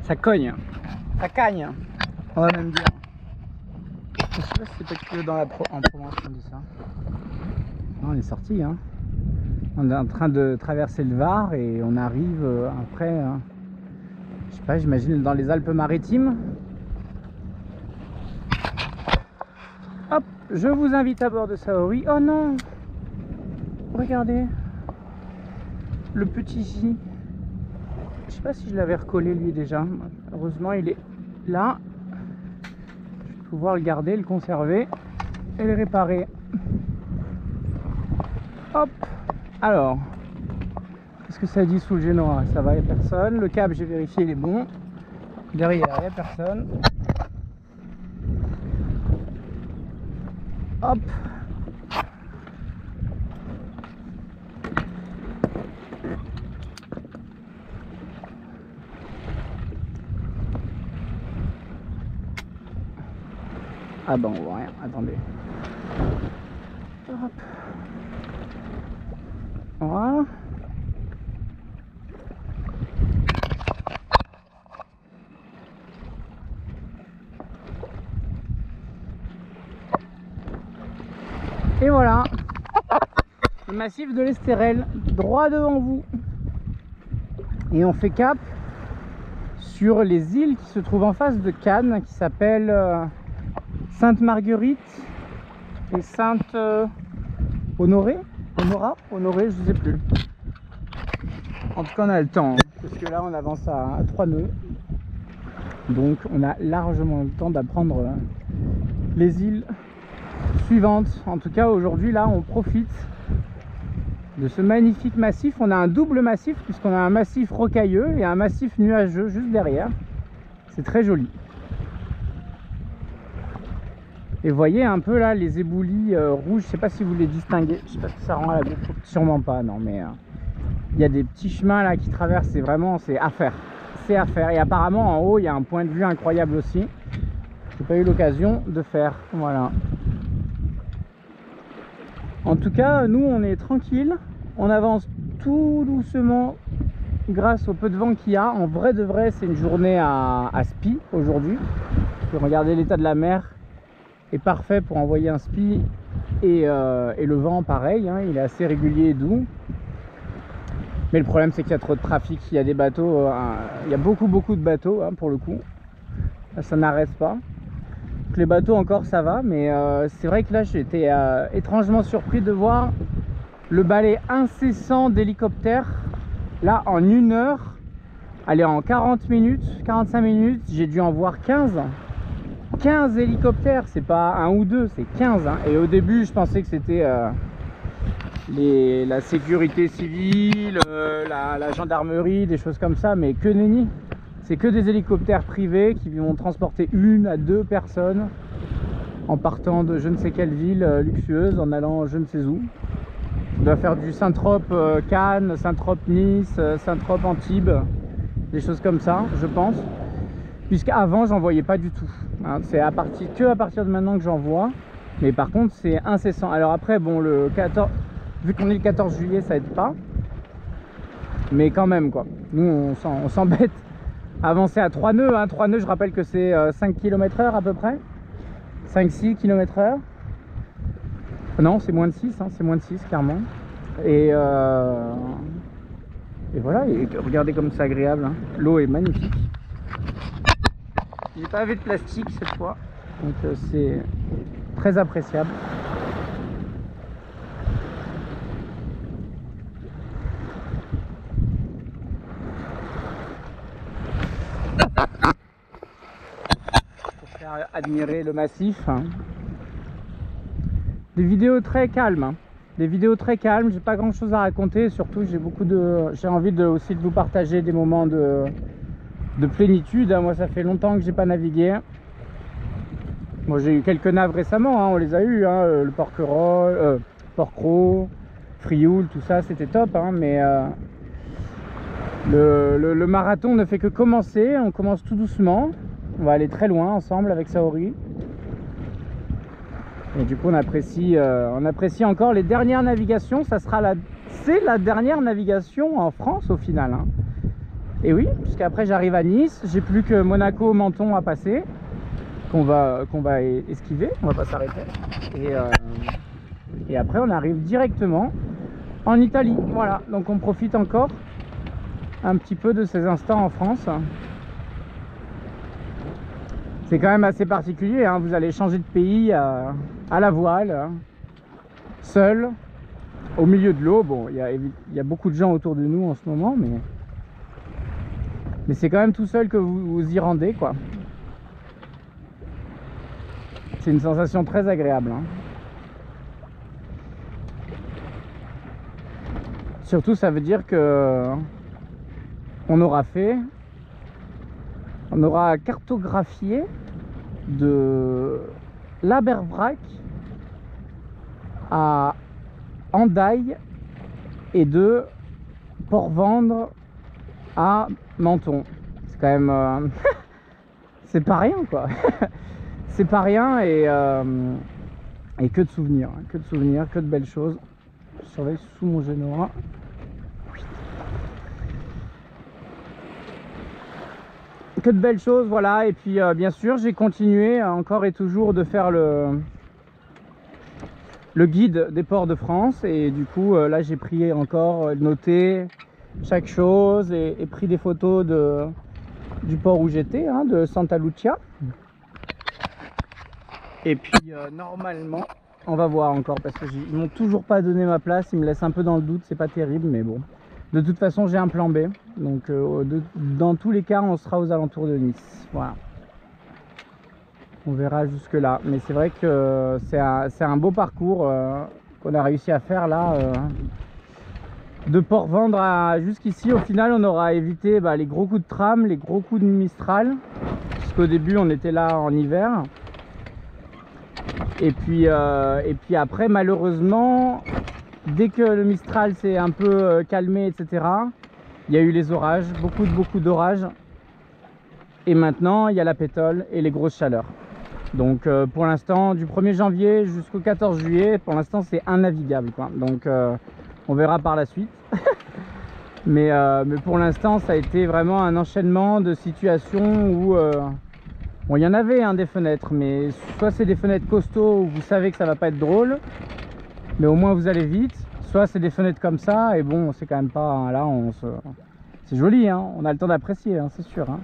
Ça cogne, ça cagne, on va même dire. Je sais pas si c'est pas que en Provence qu'on dit ça. Non, on est sorti, hein. On est en train de traverser le Var et on arrive après, je sais pas, j'imagine dans les Alpes-Maritimes. Hop, je vous invite à bord de Saori. Oh non, regardez, le petit J. Je sais pas si je l'avais recollé lui déjà. Heureusement, il est là. Je vais pouvoir le garder, le conserver et le réparer. Hop. Alors, qu'est-ce que ça dit sous le Genoa? Ça va, il n'y a personne. Le câble, j'ai vérifié, il est bon. Derrière, il n'y a personne. Hop. Ah ben on voit rien, attendez. Hop. Voilà. Et voilà, le massif de l'Estérel, droit devant vous. Et on fait cap sur les îles qui se trouvent en face de Cannes, qui s'appellent Sainte-Marguerite et Sainte-Honorée, Honorée, je ne sais plus. En tout cas, on a le temps, hein, parce que là, on avance à 3 nœuds. Donc, on a largement le temps d'apprendre les îles suivantes. En tout cas, aujourd'hui, là, on profite de ce magnifique massif. On a un double massif, puisqu'on a un massif rocailleux et un massif nuageux juste derrière. C'est très joli. Et vous voyez un peu là les éboulis rouges, je sais pas si vous les distinguez, je sais pas si ça rend à la GoPro, sûrement pas, non, mais il y a des petits chemins là qui traversent, c'est vraiment, c'est à faire. C'est à faire. Et apparemment en haut il y a un point de vue incroyable aussi. J'ai pas eu l'occasion de faire. Voilà. En tout cas, nous on est tranquille, on avance tout doucement grâce au peu de vent qu'il y a. En vrai de vrai, c'est une journée à Spi aujourd'hui. Regardez l'état de la mer. Est parfait pour envoyer un spi et le vent pareil, hein, il est assez régulier et doux, mais le problème c'est qu'il y a trop de trafic, il y a des bateaux, il y a beaucoup de bateaux, hein, pour le coup là, ça n'arrête pas. Donc, les bateaux encore ça va, mais c'est vrai que là j'ai été étrangement surpris de voir le balai incessant d'hélicoptères là en 1 heure. Allez, en 40 minutes, 45 minutes, j'ai dû en voir 15 hélicoptères, c'est pas un ou deux, c'est 15, hein. Et au début je pensais que c'était la sécurité civile, la gendarmerie, des choses comme ça, mais que nenni, c'est que des hélicoptères privés qui vont transporter 1 à 2 personnes en partant de je ne sais quelle ville luxueuse en allant je ne sais où. On doit faire du Saint-Trope Cannes, Saint-Trope Nice, Saint-Trope Antibes, des choses comme ça je pense, puisqu'avant j'en voyais pas du tout, hein. C'est à partir de maintenant que j'en vois, mais par contre c'est incessant. Alors après bon, le 14, vu qu'on est le 14 juillet ça aide pas, mais quand même quoi, nous on s'embête à avancer à 3 nœuds, hein. 3 nœuds, je rappelle que c'est 5 km/h à peu près, 5-6 km/h, non c'est moins de 6, hein, c'est moins de 6 clairement, et voilà, et regardez comme c'est agréable, hein. L'eau est magnifique. J'ai pas vu de plastique cette fois, donc c'est très appréciable. Pour faire admirer le massif, hein. Des vidéos très calmes, hein. Des vidéos très calmes, j'ai pas grand chose à raconter, surtout j'ai envie aussi de vous partager des moments de plénitude, hein. Moi ça fait longtemps que j'ai pas navigué. Moi j'ai eu quelques naves récemment, hein, on les a eu, hein, le Porquerolles, Frioul, tout ça c'était top, hein, mais le marathon ne fait que commencer. On commence tout doucement, on va aller très loin ensemble avec Saori, et du coup on apprécie encore les dernières navigations. C'est la dernière navigation en France au final, hein. Et oui, puisqu'après j'arrive à Nice, j'ai plus que Monaco, Menton à passer, qu'on va esquiver, on va pas s'arrêter. Et après on arrive directement en Italie. Voilà, donc on profite encore un petit peu de ces instants en France. C'est quand même assez particulier, hein. Vous allez changer de pays à la voile, hein, seul, au milieu de l'eau. Bon, il y a beaucoup de gens autour de nous en ce moment, mais c'est quand même tout seul que vous y rendez, quoi. C'est une sensation très agréable, hein. Surtout, ça veut dire que on aura cartographié de l'Abervrac à Hendaye et de Port-Vendre à Menton. C'est quand même c'est pas rien, quoi. C'est pas rien, et que de souvenirs, que de belles choses. Je surveille sous mon Genoa. Que de belles choses, voilà. Et puis bien sûr, j'ai continué encore et toujours de faire le guide des ports de France, et du coup là j'ai pris encore, noté chaque chose, et pris des photos du port où j'étais, hein, de Santa Lucia. Et puis normalement, on va voir encore, parce que ils m'ont toujours pas donné ma place, ils me laissent un peu dans le doute, c'est pas terrible, mais bon. De toute façon, j'ai un plan B, donc dans tous les cas, on sera aux alentours de Nice. Voilà. On verra jusque là, mais c'est vrai que c'est un beau parcours qu'on a réussi à faire là, de Port-Vendre jusqu'ici. Au final, on aura évité les gros coups de tram, les gros coups de Mistral, puisqu'au début on était là en hiver. Et puis après, malheureusement, dès que le Mistral s'est un peu calmé, etc., il y a eu les orages, beaucoup d'orages, et maintenant il y a la pétole et les grosses chaleurs. Donc pour l'instant, du 1er janvier jusqu'au 14 juillet, pour l'instant c'est innavigable, quoi. Donc on verra par la suite. mais pour l'instant, ça a été vraiment un enchaînement de situations où bon, il y en avait, hein, des fenêtres, mais soit c'est des fenêtres costauds où vous savez que ça va pas être drôle, mais au moins vous allez vite, soit c'est des fenêtres comme ça, et bon, c'est quand même pas, hein, là c'est joli, hein, on a le temps d'apprécier, hein, c'est sûr, hein,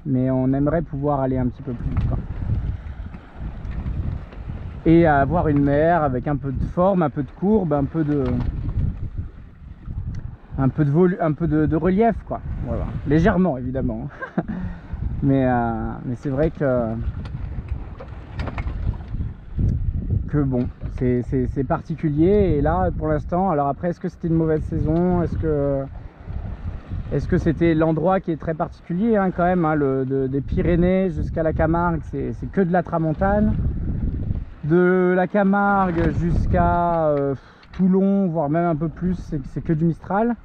mais on aimerait pouvoir aller un petit peu plus vite, quoi. Et avoir une mer avec un peu de forme, un peu de courbe, un peu de relief, quoi. Voilà. Légèrement, évidemment. mais c'est vrai que bon, c'est particulier. Et là, pour l'instant, alors après, est-ce que c'était une mauvaise saison? Est-ce que c'était l'endroit qui est très particulier, hein, quand même, hein, des Pyrénées jusqu'à la Camargue, c'est que de la tramontane. De la Camargue jusqu'à Toulon, voire même un peu plus, c'est que du Mistral.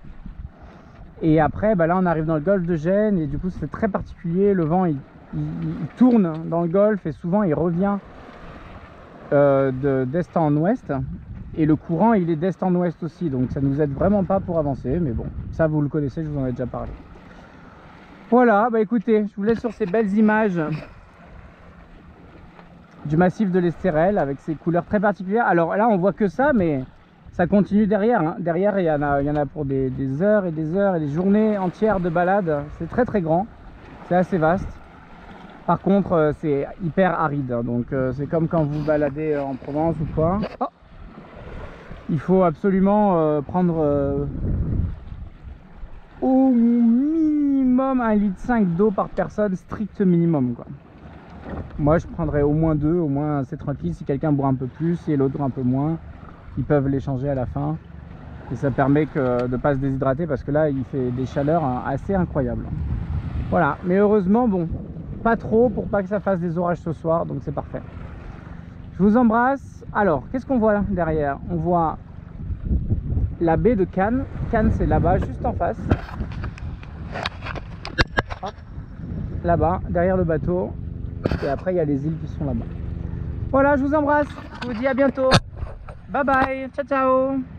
Et après, là on arrive dans le golfe de Gênes, et du coup c'est très particulier. Le vent il tourne dans le golfe, et souvent il revient d'est en ouest, et le courant il est d'est en ouest aussi, donc ça nous aide vraiment pas pour avancer. Mais bon, ça vous le connaissez, je vous en ai déjà parlé. Voilà, écoutez, je vous laisse sur ces belles images du massif de l'Estérel avec ses couleurs très particulières. Alors là on voit que ça, mais ça continue derrière, hein. Derrière il y en a pour des heures et des heures et des journées entières de balade. C'est très très grand, c'est assez vaste. Par contre c'est hyper aride, hein. Donc c'est comme quand vous baladez en Provence ou quoi. Oh, il faut absolument prendre au minimum 1,5 litre d'eau par personne, strict minimum, quoi. Moi je prendrais au moins 2, au moins c'est tranquille. Si quelqu'un boit un peu plus et l'autre un peu moins, ils peuvent l'échanger à la fin, et ça permet de ne pas se déshydrater, parce que là il fait des chaleurs assez incroyables. Voilà, mais heureusement, bon, pas trop pour pas que ça fasse des orages ce soir, donc c'est parfait. Je vous embrasse. Alors qu'est-ce qu'on voit là derrière? On voit la baie de Cannes. Cannes c'est là-bas, juste en face, là-bas derrière le bateau. Et après il y a les îles qui sont là-bas. Voilà, je vous embrasse, je vous dis à bientôt. Bye bye, ciao ciao.